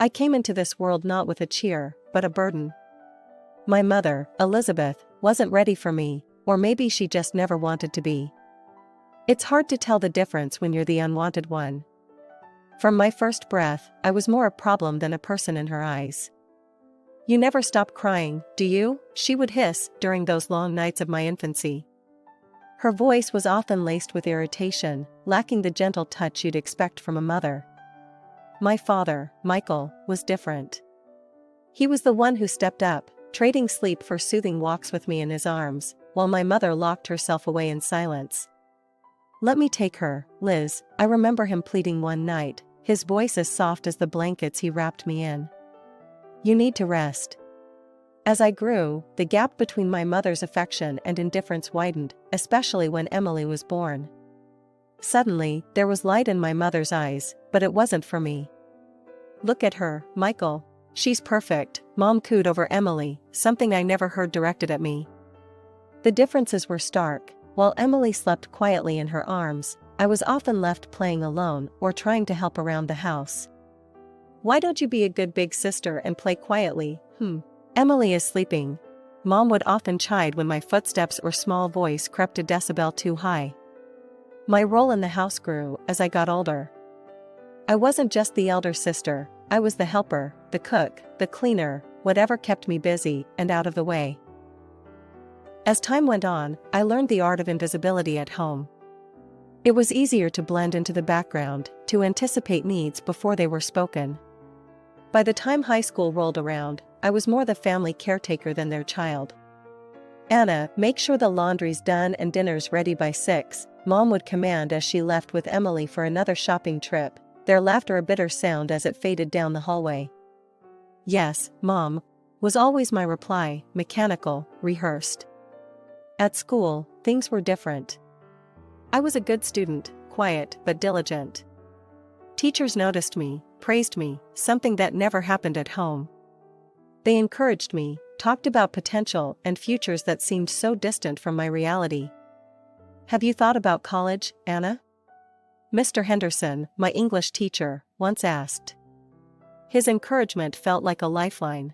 I came into this world not with a cheer, but a burden. My mother, Elizabeth, wasn't ready for me, or maybe she just never wanted to be. It's hard to tell the difference when you're the unwanted one. From my first breath, I was more a problem than a person in her eyes. "You never stop crying, do you?" she would hiss during those long nights of my infancy. Her voice was often laced with irritation, lacking the gentle touch you'd expect from a mother. My father, Michael, was different. He was the one who stepped up, trading sleep for soothing walks with me in his arms, while my mother locked herself away in silence. "Let me take her, Liz," I remember him pleading one night, his voice as soft as the blankets he wrapped me in. "You need to rest." As I grew, the gap between my mother's affection and indifference widened, especially when Emily was born. Suddenly, there was light in my mother's eyes, but it wasn't for me. "Look at her, Michael. She's perfect," Mom cooed over Emily, something I never heard directed at me. The differences were stark. While Emily slept quietly in her arms, I was often left playing alone or trying to help around the house. "Why don't you be a good big sister and play quietly? Emily is sleeping." Mom would often chide when my footsteps or small voice crept a decibel too high. My role in the house grew as I got older. I wasn't just the elder sister, I was the helper, the cook, the cleaner, whatever kept me busy and out of the way. As time went on, I learned the art of invisibility at home. It was easier to blend into the background, to anticipate needs before they were spoken. By the time high school rolled around, I was more the family caretaker than their child. "Anna, make sure the laundry's done and dinner's ready by 6, Mom would command as she left with Emily for another shopping trip, their laughter a bitter sound as it faded down the hallway. "Yes, Mom," was always my reply, mechanical, rehearsed. At school, things were different. I was a good student, quiet but diligent. Teachers noticed me, praised me, something that never happened at home. They encouraged me, talked about potential and futures that seemed so distant from my reality. "Have you thought about college, Anna?" Mr. Henderson, my English teacher, once asked. His encouragement felt like a lifeline.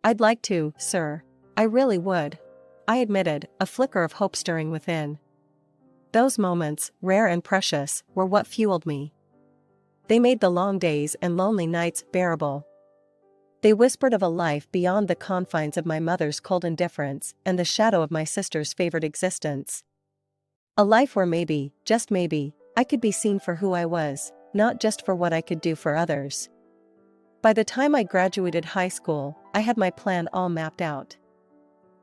"I'd like to, sir. I really would," I admitted, a flicker of hope stirring within. Those moments, rare and precious, were what fueled me. They made the long days and lonely nights bearable. They whispered of a life beyond the confines of my mother's cold indifference and the shadow of my sister's favored existence. A life where maybe, just maybe, I could be seen for who I was, not just for what I could do for others. By the time I graduated high school, I had my plan all mapped out.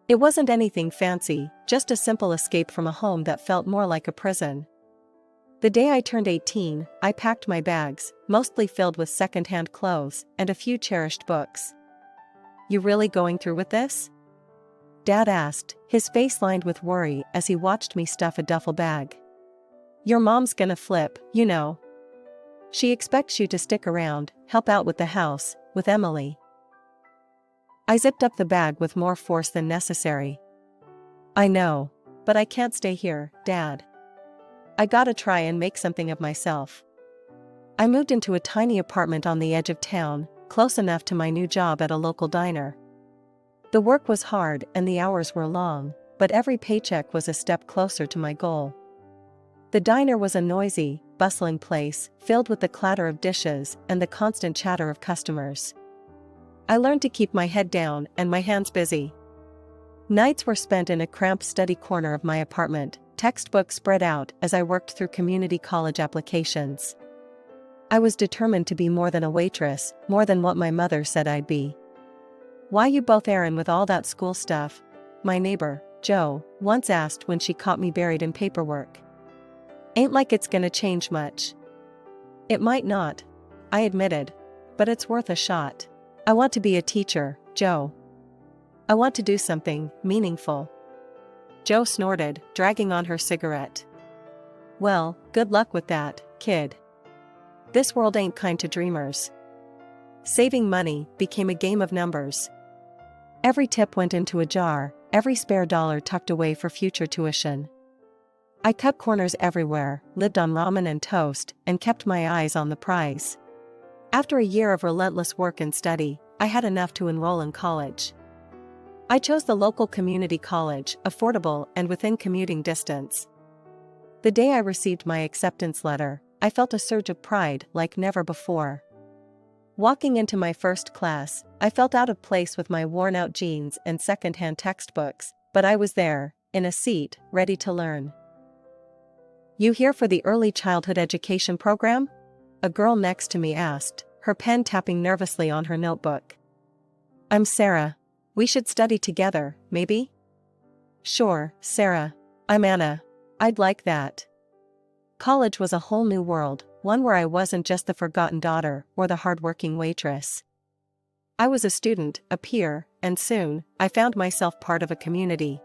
It wasn't anything fancy, just a simple escape from a home that felt more like a prison. The day I turned 18, I packed my bags, mostly filled with second-hand clothes and a few cherished books. "You really going through with this?" Dad asked, his face lined with worry as he watched me stuff a duffel bag. "Your mom's gonna flip, you know. She expects you to stick around, help out with the house, with Emily." I zipped up the bag with more force than necessary. "I know. But I can't stay here, Dad. I gotta try and make something of myself." I moved into a tiny apartment on the edge of town, close enough to my new job at a local diner. The work was hard and the hours were long, but every paycheck was a step closer to my goal. The diner was a noisy, bustling place, filled with the clatter of dishes and the constant chatter of customers. I learned to keep my head down and my hands busy. Nights were spent in a cramped study corner of my apartment, textbooks spread out as I worked through community college applications. I was determined to be more than a waitress, more than what my mother said I'd be. "Why you both errand with all that school stuff?" my neighbor, Jo, once asked when she caught me buried in paperwork. "Ain't like it's gonna change much." "It might not," I admitted, "but it's worth a shot. I want to be a teacher, Jo. I want to do something meaningful." Jo snorted, dragging on her cigarette. "Well, good luck with that, kid. This world ain't kind to dreamers." Saving money became a game of numbers. Every tip went into a jar, every spare dollar tucked away for future tuition. I cut corners everywhere, lived on ramen and toast, and kept my eyes on the prize. After a year of relentless work and study, I had enough to enroll in college. I chose the local community college, affordable and within commuting distance. The day I received my acceptance letter, I felt a surge of pride like never before. Walking into my first class, I felt out of place with my worn-out jeans and second-hand textbooks, but I was there, in a seat, ready to learn. "You here for the early childhood education program?" a girl next to me asked, her pen tapping nervously on her notebook. "I'm Sarah. We should study together, maybe?" "Sure, Sarah. I'm Anna. I'd like that." College was a whole new world, one where I wasn't just the forgotten daughter or the hard-working waitress. I was a student, a peer, and soon, I found myself part of a community.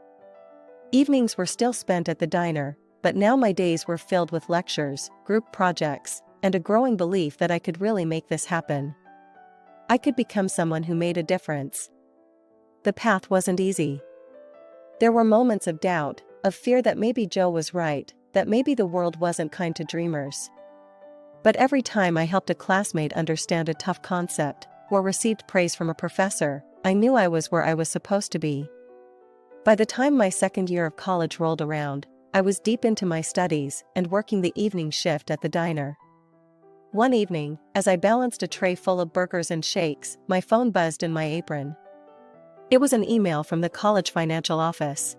Evenings were still spent at the diner, but now my days were filled with lectures, group projects, and a growing belief that I could really make this happen. I could become someone who made a difference. The path wasn't easy. There were moments of doubt, of fear that maybe Joe was right, that maybe the world wasn't kind to dreamers. But every time I helped a classmate understand a tough concept, or received praise from a professor, I knew I was where I was supposed to be. By the time my second year of college rolled around, I was deep into my studies and working the evening shift at the diner. One evening, as I balanced a tray full of burgers and shakes, my phone buzzed in my apron. It was an email from the college financial office.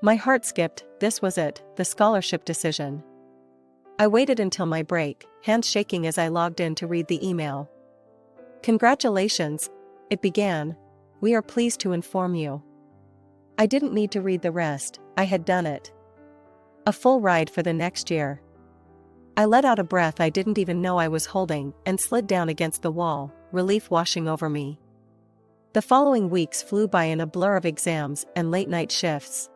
My heart skipped. This was it, the scholarship decision. I waited until my break, hands shaking as I logged in to read the email. "Congratulations," it began. "We are pleased to inform you." I didn't need to read the rest, I had done it. A full ride for the next year. I let out a breath I didn't even know I was holding and slid down against the wall, relief washing over me. The following weeks flew by in a blur of exams and late-night shifts.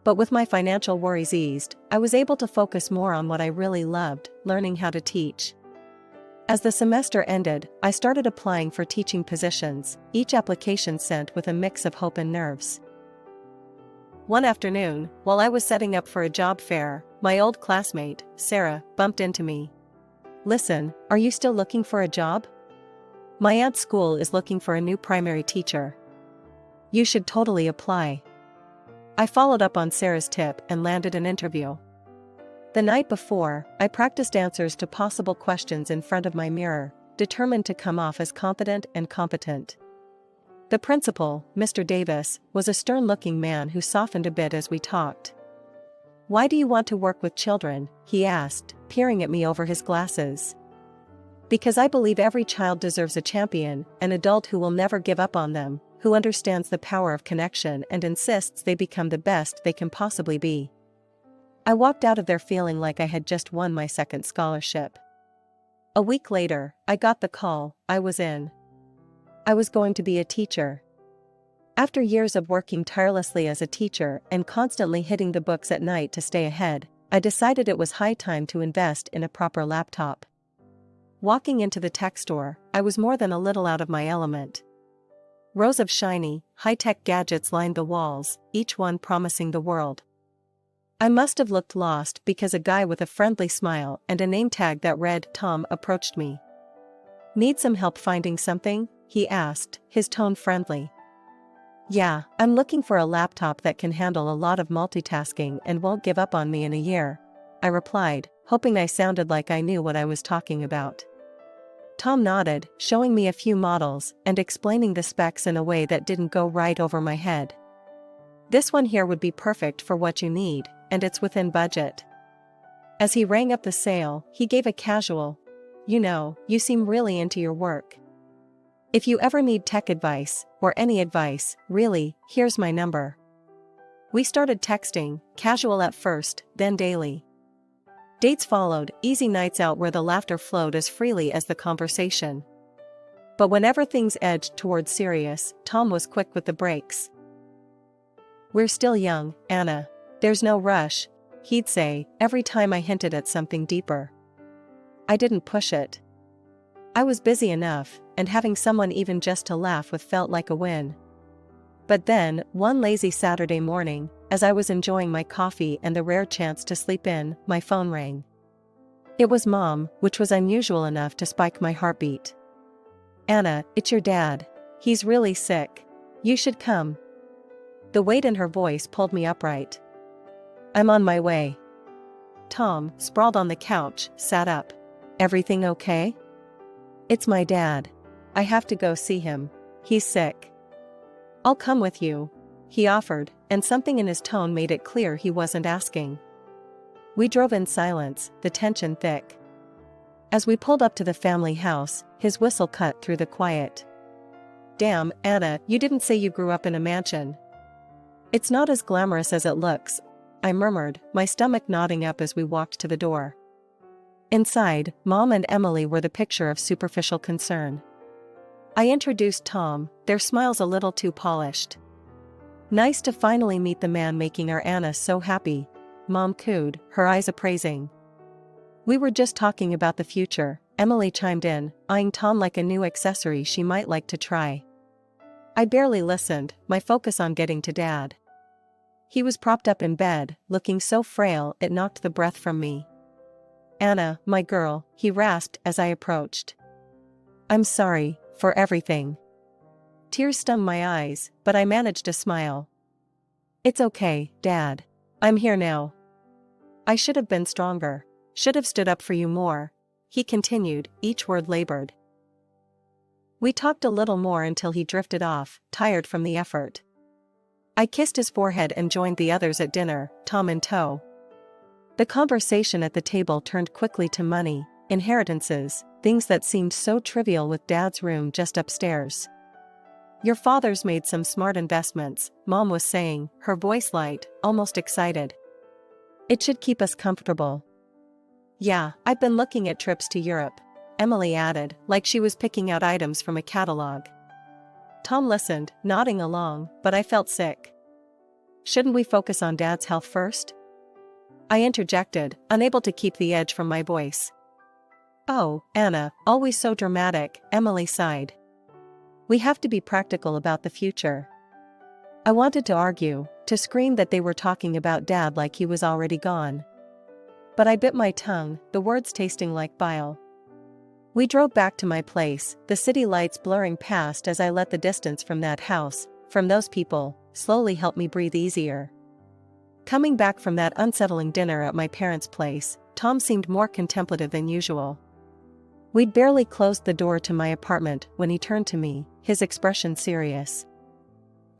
But with my financial worries eased, I was able to focus more on what I really loved, learning how to teach. As the semester ended, I started applying for teaching positions, each application sent with a mix of hope and nerves. One afternoon, while I was setting up for a job fair, my old classmate, Sarah, bumped into me. "Listen, are you still looking for a job? My aunt's school is looking for a new primary teacher. You should totally apply." I followed up on Sarah's tip and landed an interview. The night before, I practiced answers to possible questions in front of my mirror, determined to come off as confident and competent. The principal, Mr. Davis, was a stern-looking man who softened a bit as we talked. "Why do you want to work with children?" he asked, peering at me over his glasses. "Because I believe every child deserves a champion, an adult who will never give up on them, who understands the power of connection and insists they become the best they can possibly be." I walked out of there feeling like I had just won my second scholarship. A week later, I got the call. I was in. I was going to be a teacher. After years of working tirelessly as a teacher and constantly hitting the books at night to stay ahead, I decided it was high time to invest in a proper laptop. Walking into the tech store, I was more than a little out of my element. Rows of shiny, high-tech gadgets lined the walls, each one promising the world. I must have looked lost because a guy with a friendly smile and a name tag that read Tom approached me. "Need some help finding something?" he asked, his tone friendly. "Yeah, I'm looking for a laptop that can handle a lot of multitasking and won't give up on me in a year," I replied, hoping I sounded like I knew what I was talking about. Tom nodded, showing me a few models and explaining the specs in a way that didn't go right over my head. "This one here would be perfect for what you need, and it's within budget." As he rang up the sale, he gave a casual, "You know, you seem really into your work. If you ever need tech advice, or any advice, really, here's my number." We started texting, casual at first, then daily. Dates followed, easy nights out where the laughter flowed as freely as the conversation. But whenever things edged towards serious, Tom was quick with the brakes. "We're still young, Anna. There's no rush," he'd say, every time I hinted at something deeper. I didn't push it. I was busy enough, and having someone even just to laugh with felt like a win. But then, one lazy Saturday morning, as I was enjoying my coffee and the rare chance to sleep in, my phone rang. It was Mom, which was unusual enough to spike my heartbeat. "Anna, it's your dad. He's really sick. You should come." The weight in her voice pulled me upright. "I'm on my way." Tom, sprawled on the couch, sat up. "Everything okay?" "It's my dad. I have to go see him. He's sick." "I'll come with you," he offered, and something in his tone made it clear he wasn't asking. We drove in silence, the tension thick. As we pulled up to the family house, his whistle cut through the quiet. "Damn, Anna, you didn't say you grew up in a mansion." "It's not as glamorous as it looks," I murmured, my stomach knotting up as we walked to the door. Inside, Mom and Emily were the picture of superficial concern. I introduced Tom, their smiles a little too polished. "Nice to finally meet the man making our Anna so happy," Mom cooed, her eyes appraising. "We were just talking about the future," Emily chimed in, eyeing Tom like a new accessory she might like to try. I barely listened, my focus on getting to Dad. He was propped up in bed, looking so frail it knocked the breath from me. "Anna, my girl," he rasped as I approached. "I'm sorry for everything." Tears stung my eyes, but I managed to smile. "It's okay, Dad. I'm here now." "I should have been stronger. Should have stood up for you more," he continued, each word labored. We talked a little more until he drifted off, tired from the effort. I kissed his forehead and joined the others at dinner, Tom in tow. The conversation at the table turned quickly to money, inheritances, things that seemed so trivial with Dad's room just upstairs. "Your father's made some smart investments," Mom was saying, her voice light, almost excited. "It should keep us comfortable." "Yeah, I've been looking at trips to Europe," Emily added, like she was picking out items from a catalog. Tom listened, nodding along, but I felt sick. "Shouldn't we focus on Dad's health first?" I interjected, unable to keep the edge from my voice. "Oh, Anna, always so dramatic," Emily sighed. "We have to be practical about the future." I wanted to argue, to scream that they were talking about Dad like he was already gone. But I bit my tongue, the words tasting like bile. We drove back to my place, the city lights blurring past as I let the distance from that house, from those people, slowly help me breathe easier. Coming back from that unsettling dinner at my parents' place, Tom seemed more contemplative than usual. We'd barely closed the door to my apartment when he turned to me, his expression serious.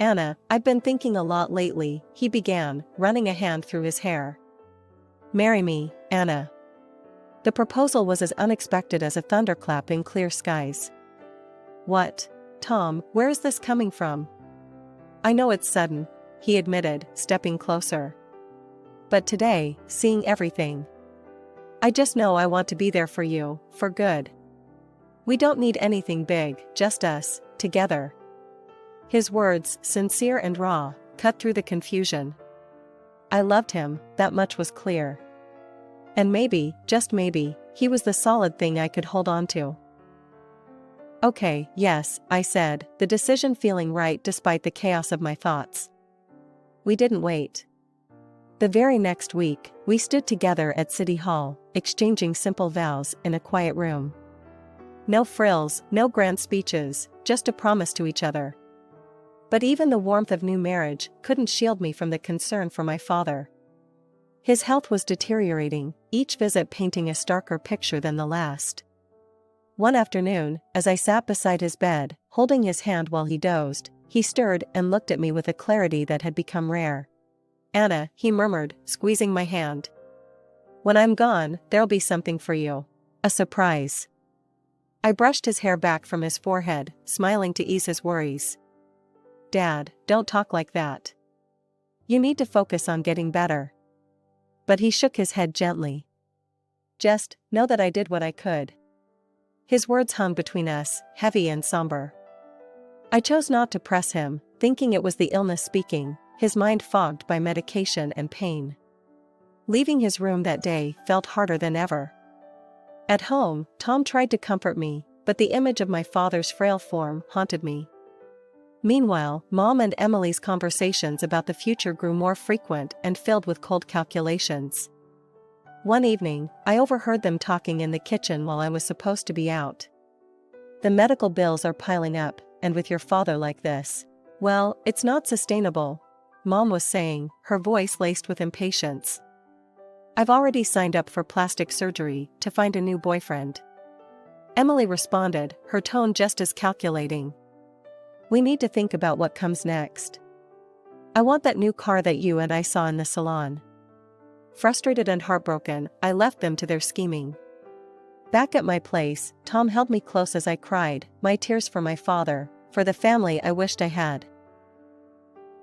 "Anna, I've been thinking a lot lately," he began, running a hand through his hair. "Marry me, Anna." The proposal was as unexpected as a thunderclap in clear skies. "What? Tom, where is this coming from?" "I know it's sudden," he admitted, stepping closer. "But today, seeing everything, I just know I want to be there for you, for good. We don't need anything big, just us, together." His words, sincere and raw, cut through the confusion. I loved him, that much was clear. And maybe, just maybe, he was the solid thing I could hold on to. "Okay, yes," I said, the decision feeling right despite the chaos of my thoughts. We didn't wait. The very next week, we stood together at City Hall, exchanging simple vows in a quiet room. No frills, no grand speeches, just a promise to each other. But even the warmth of new marriage couldn't shield me from the concern for my father. His health was deteriorating, each visit painting a starker picture than the last. One afternoon, as I sat beside his bed, holding his hand while he dozed, he stirred and looked at me with a clarity that had become rare. "Anna," he murmured, squeezing my hand. "When I'm gone, there'll be something for you. A surprise." I brushed his hair back from his forehead, smiling to ease his worries. "Dad, don't talk like that. You need to focus on getting better." But he shook his head gently. "Just know that I did what I could." His words hung between us, heavy and somber. I chose not to press him, thinking it was the illness speaking, his mind fogged by medication and pain. Leaving his room that day felt harder than ever. At home, Tom tried to comfort me, but the image of my father's frail form haunted me. Meanwhile, Mom and Emily's conversations about the future grew more frequent and filled with cold calculations. One evening, I overheard them talking in the kitchen while I was supposed to be out. The medical bills are piling up, and with your father like this, well, it's not sustainable, Mom was saying, her voice laced with impatience. I've already signed up for plastic surgery to find a new boyfriend. Emily responded, her tone just as calculating. We need to think about what comes next. I want that new car that you and I saw in the salon. Frustrated and heartbroken, I left them to their scheming. Back at my place, Tom held me close as I cried, my tears for my father, for the family I wished I had.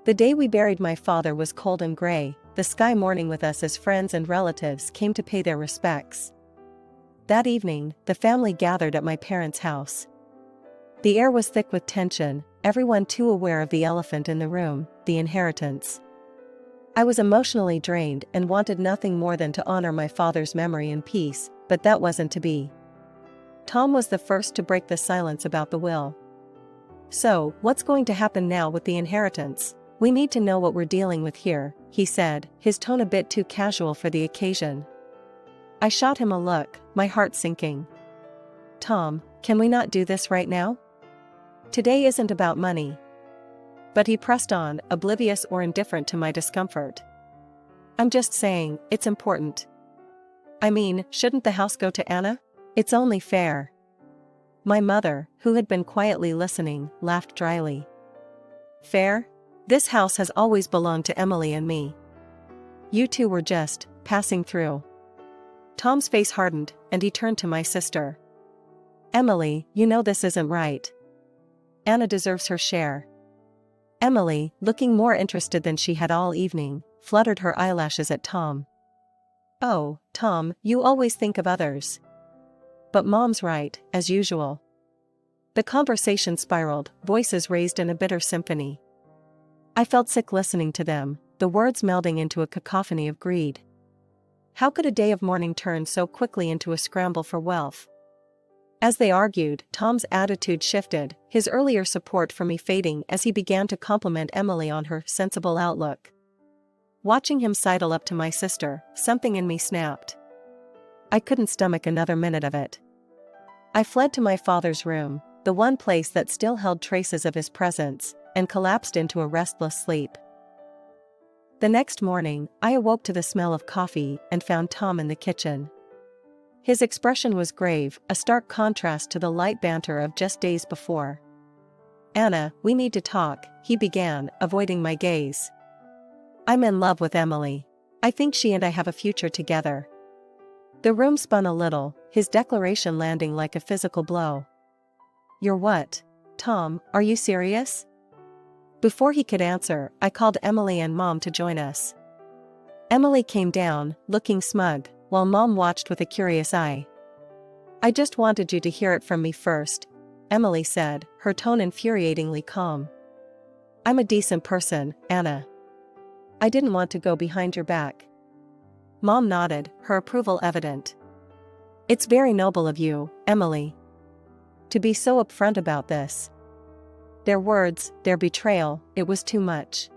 The day we buried my father was cold and gray, the sky mourning with us as friends and relatives came to pay their respects. That evening, the family gathered at my parents' house. The air was thick with tension, everyone too aware of the elephant in the room, the inheritance. I was emotionally drained and wanted nothing more than to honor my father's memory in peace, but that wasn't to be. Tom was the first to break the silence about the will. So, what's going to happen now with the inheritance? We need to know what we're dealing with here, he said, his tone a bit too casual for the occasion. I shot him a look, my heart sinking. Tom, can we not do this right now? Today isn't about money. But he pressed on, oblivious or indifferent to my discomfort. I'm just saying, it's important. I mean, shouldn't the house go to Anna? It's only fair. My mother, who had been quietly listening, laughed dryly. Fair? This house has always belonged to Emily and me. You two were just passing through. Tom's face hardened, and he turned to my sister. Emily, you know this isn't right. Anna deserves her share. Emily, looking more interested than she had all evening, fluttered her eyelashes at Tom. Oh, Tom, you always think of others. But Mom's right, as usual. The conversation spiraled, voices raised in a bitter symphony. I felt sick listening to them, the words melding into a cacophony of greed. How could a day of mourning turn so quickly into a scramble for wealth? As they argued, Tom's attitude shifted, his earlier support for me fading as he began to compliment Emily on her sensible outlook. Watching him sidle up to my sister, something in me snapped. I couldn't stomach another minute of it. I fled to my father's room, the one place that still held traces of his presence, and collapsed into a restless sleep. The next morning, I awoke to the smell of coffee and found Tom in the kitchen. His expression was grave, a stark contrast to the light banter of just days before. Anna, we need to talk, he began, avoiding my gaze. I'm in love with Emily. I think she and I have a future together. The room spun a little, his declaration landing like a physical blow. You're what? Tom, are you serious? Before he could answer, I called Emily and Mom to join us. Emily came down, looking smug, while Mom watched with a curious eye. I just wanted you to hear it from me first, Emily said, her tone infuriatingly calm. I'm a decent person, Anna. I didn't want to go behind your back. Mom nodded, her approval evident. It's very noble of you, Emily. To be so upfront about this. Their words, their betrayal, it was too much.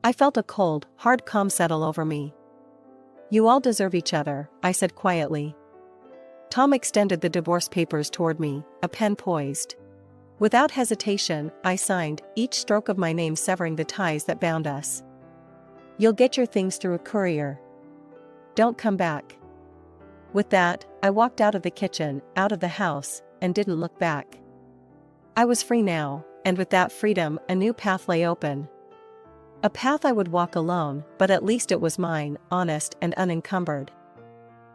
I felt a cold, hard calm settle over me. You all deserve each other, I said quietly. Tom extended the divorce papers toward me, a pen poised. Without hesitation, I signed, each stroke of my name severing the ties that bound us. You'll get your things through a courier. Don't come back. With that, I walked out of the kitchen, out of the house, and didn't look back. I was free now, and with that freedom, a new path lay open. A path I would walk alone, but at least it was mine, honest and unencumbered.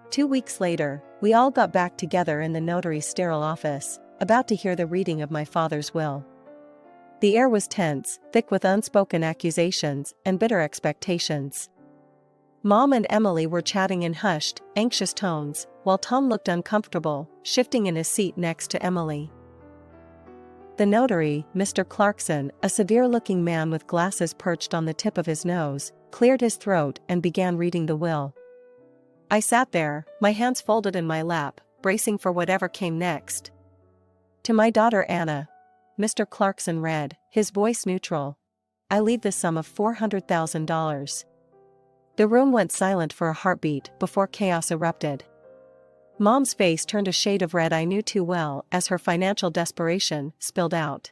2 weeks later, we all got back together in the notary's sterile office, about to hear the reading of my father's will. The air was tense, thick with unspoken accusations and bitter expectations. Mom and Emily were chatting in hushed, anxious tones, while Tom looked uncomfortable, shifting in his seat next to Emily. The notary, Mr. Clarkson, a severe-looking man with glasses perched on the tip of his nose, cleared his throat and began reading the will. I sat there, my hands folded in my lap, bracing for whatever came next. To my daughter Anna, Mr. Clarkson read, his voice neutral. I leave the sum of $400,000. The room went silent for a heartbeat before chaos erupted. Mom's face turned a shade of red I knew too well as her financial desperation spilled out.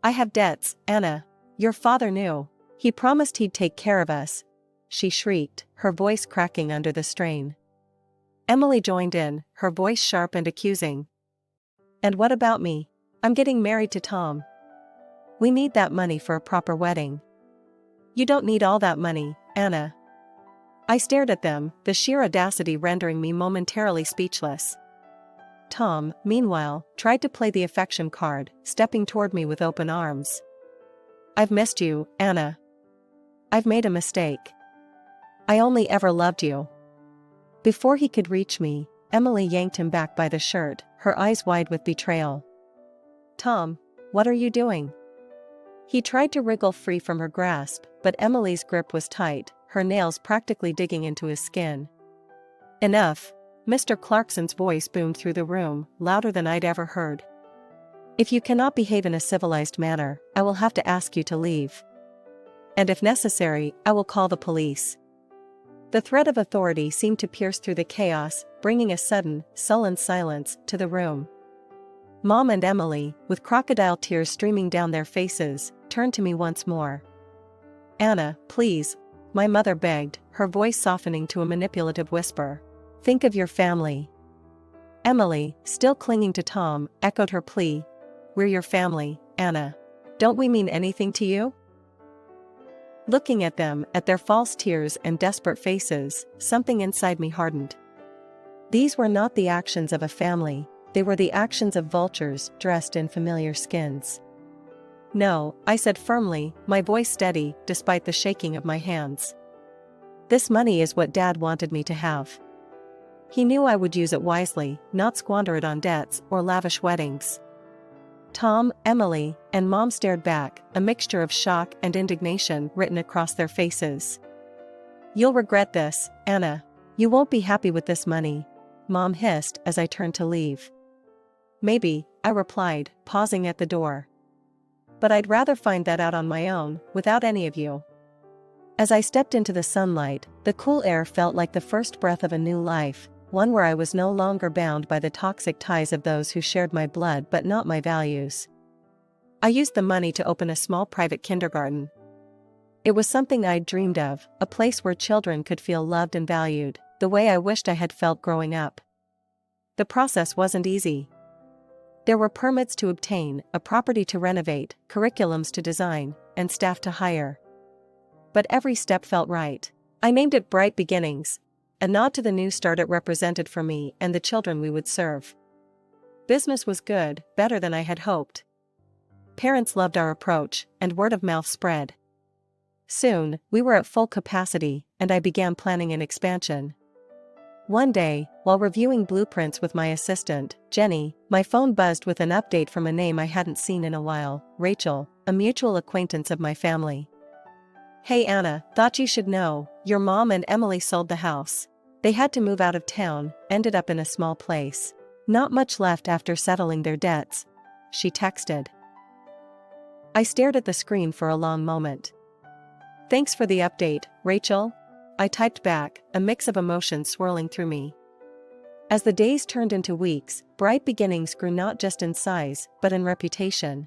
"I have debts, Anna. Your father knew. He promised he'd take care of us," she shrieked, her voice cracking under the strain. Emily joined in, her voice sharp and accusing. "And what about me? I'm getting married to Tom. We need that money for a proper wedding." "You don't need all that money, Anna." I stared at them, the sheer audacity rendering me momentarily speechless. Tom, meanwhile, tried to play the affection card, stepping toward me with open arms. "I've missed you, Anna. I've made a mistake. I only ever loved you." Before he could reach me, Emily yanked him back by the shirt, her eyes wide with betrayal. "Tom, what are you doing?" He tried to wriggle free from her grasp, but Emily's grip was tight, her nails practically digging into his skin. "Enough." Mr. Clarkson's voice boomed through the room, louder than I'd ever heard. "If you cannot behave in a civilized manner, I will have to ask you to leave. And if necessary, I will call the police." The threat of authority seemed to pierce through the chaos, bringing a sudden, sullen silence to the room. Mom and Emily, with crocodile tears streaming down their faces, turned to me once more. "Anna, please," my mother begged, her voice softening to a manipulative whisper. "Think of your family." Emily, still clinging to Tom, echoed her plea. "We're your family, Anna. Don't we mean anything to you?" Looking at them, at their false tears and desperate faces, something inside me hardened. These were not the actions of a family, they were the actions of vultures dressed in familiar skins. "No," I said firmly, my voice steady, despite the shaking of my hands. "This money is what Dad wanted me to have. He knew I would use it wisely, not squander it on debts or lavish weddings." Tom, Emily, and Mom stared back, a mixture of shock and indignation written across their faces. "You'll regret this, Anna. You won't be happy with this money," Mom hissed as I turned to leave. "Maybe," I replied, pausing at the door. "But I'd rather find that out on my own, without any of you." As I stepped into the sunlight, the cool air felt like the first breath of a new life, one where I was no longer bound by the toxic ties of those who shared my blood but not my values. I used the money to open a small private kindergarten. It was something I'd dreamed of, a place where children could feel loved and valued, the way I wished I had felt growing up. The process wasn't easy. There were permits to obtain, a property to renovate, curriculums to design, and staff to hire. But every step felt right. I named it Bright Beginnings, a nod to the new start it represented for me and the children we would serve. Business was good, better than I had hoped. Parents loved our approach, and word of mouth spread. Soon, we were at full capacity, and I began planning an expansion. One day, while reviewing blueprints with my assistant, Jenny, my phone buzzed with an update from a name I hadn't seen in a while, Rachel, a mutual acquaintance of my family. "Hey Anna, thought you should know, your mom and Emily sold the house. They had to move out of town, ended up in a small place. Not much left after settling their debts," she texted. I stared at the screen for a long moment. "Thanks for the update, Rachel," I typed back, a mix of emotions swirling through me. As the days turned into weeks, Bright Beginnings grew not just in size, but in reputation.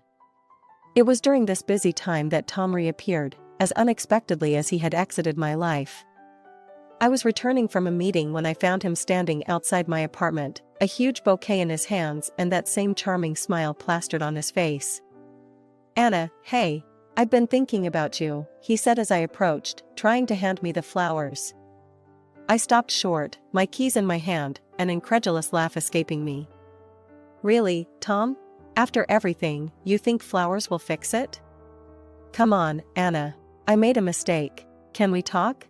It was during this busy time that Tom reappeared, as unexpectedly as he had exited my life. I was returning from a meeting when I found him standing outside my apartment, a huge bouquet in his hands and that same charming smile plastered on his face. "Anna, hey. I've been thinking about you," he said as I approached, trying to hand me the flowers. I stopped short, my keys in my hand, an incredulous laugh escaping me. "Really, Tom? After everything, you think flowers will fix it? Come on, Anna. I made a mistake. Can we talk?"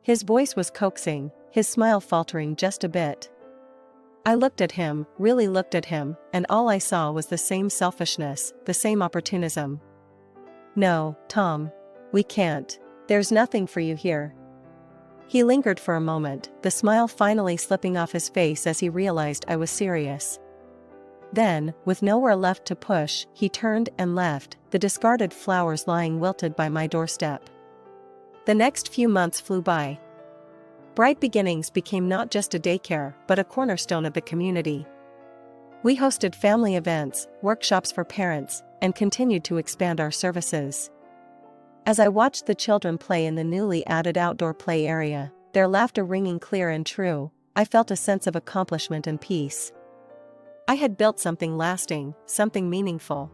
His voice was coaxing, his smile faltering just a bit. I looked at him, really looked at him, and all I saw was the same selfishness, the same opportunism. "No, Tom. We can't. There's nothing for you here." He lingered for a moment, the smile finally slipping off his face as he realized I was serious. Then, with nowhere left to push, he turned and left, the discarded flowers lying wilted by my doorstep. The next few months flew by. Bright Beginnings became not just a daycare but a cornerstone of the community. We hosted family events, workshops for parents, and continued to expand our services. As I watched the children play in the newly added outdoor play area, their laughter ringing clear and true, I felt a sense of accomplishment and peace. I had built something lasting, something meaningful.